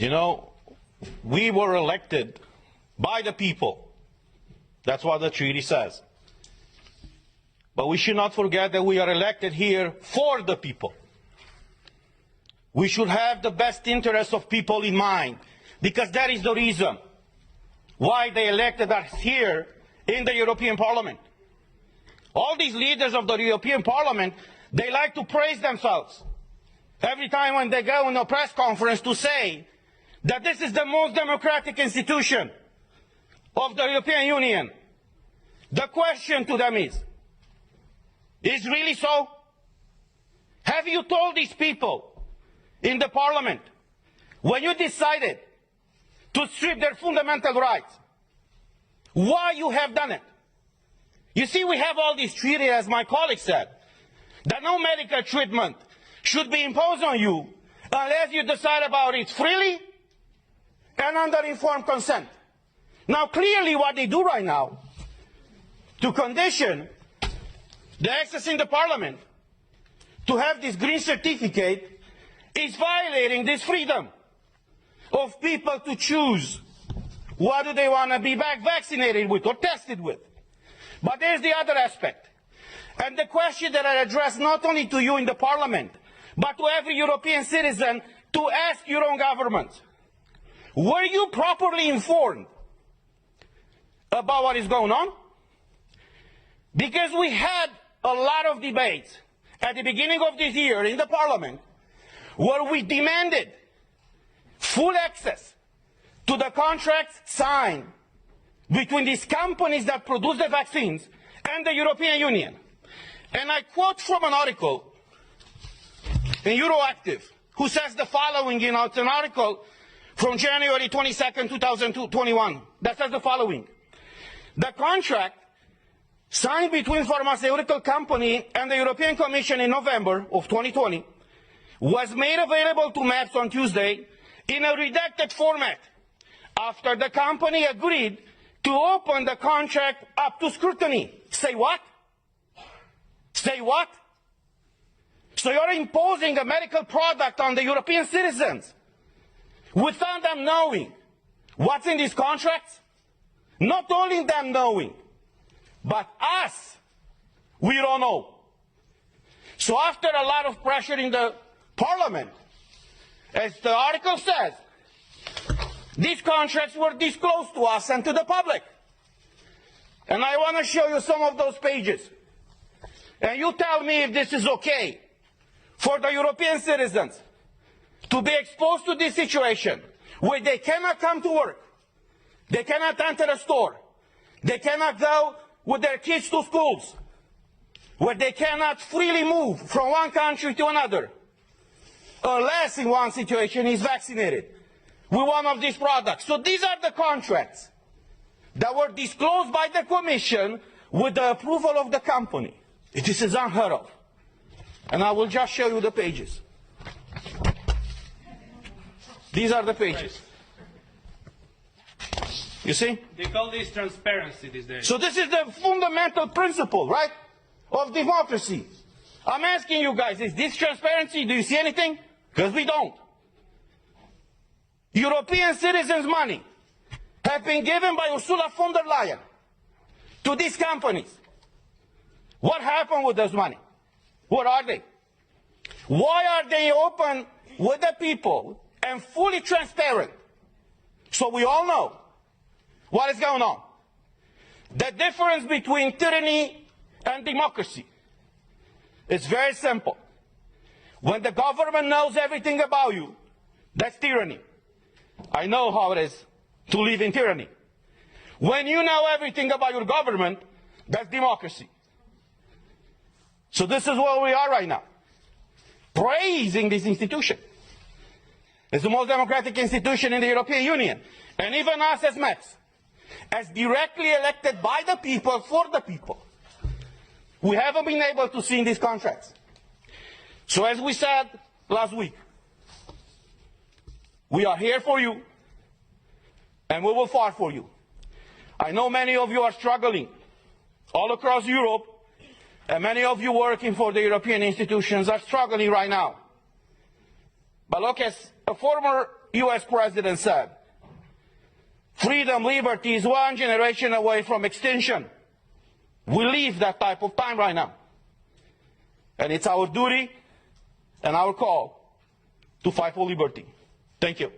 You know, we were elected by the people. That's what the treaty says. But we should not forget that we are elected here for the people. We should have the best interests of people in mind, because that is the reason why they elected us here in the European Parliament. All these leaders of the European Parliament, they like to praise themselves every time when they go in a press conference to say that this is the most democratic institution of the European Union. The question to them is really so? Have you told these people in the Parliament, when you decided to strip their fundamental rights, why you have done it? You see, we have all these treaties, as my colleague said, that no medical treatment should be imposed on you unless you decide about it freely and under informed consent. Now, clearly what they do right now, to condition the access in the Parliament to have this green certificate, is violating this freedom of people to choose what do they want to be vaccinated with or tested with. But there's the other aspect. And the question that I address not only to you in the Parliament, but to every European citizen, to ask your own government. Were you properly informed about what is going on? Because we had a lot of debates at the beginning of this year in the Parliament where we demanded full access to the contracts signed between these companies that produce the vaccines and the European Union. And I quote from an article in Euroactive, who says the following, it's an article from January 22nd, 2021, that says the following. The contract signed between pharmaceutical company and the European Commission in November of 2020 was made available to MEPs on Tuesday in a redacted format after the company agreed to open the contract up to scrutiny. Say what? Say what? So you're imposing a medical product on the European citizens without them knowing what's in these contracts? Not only them knowing, but us, we don't know. So after a lot of pressure in the Parliament, as the article says, these contracts were disclosed to us and to the public. And I want to show you some of those pages. And you tell me if this is okay for the European citizens to be exposed to this situation where they cannot come to work, they cannot enter a store, they cannot go with their kids to schools, where they cannot freely move from one country to another, unless in one situation is vaccinated with one of these products. So these are the contracts that were disclosed by the Commission with the approval of the company. This is unheard of. And I will just show you the pages. These are the pages. You see? They call this transparency these days. So this is the fundamental principle, right, of democracy. I'm asking you guys, is this transparency? Do you see anything? Because we don't. European citizens' money have been given by Ursula von der Leyen to these companies. What happened with those money? What are they? Why are they open with the people and fully transparent so we all know what is going on? The difference between tyranny and democracy is very simple. When the government knows everything about you, that's tyranny. I know how it is to live in tyranny. When you know everything about your government, that's democracy. So this is where we are right now, praising this institution. It's the most democratic institution in the European Union. And even us as MEPs, as directly elected by the people, for the people, we haven't been able to see in these contracts. So as we said last week, we are here for you, and we will fight for you. I know many of you are struggling all across Europe, and many of you working for the European institutions are struggling right now. But look, as a former US president said, freedom, liberty is one generation away from extinction. We live that type of time right now. And it's our duty and our call to fight for liberty. Thank you.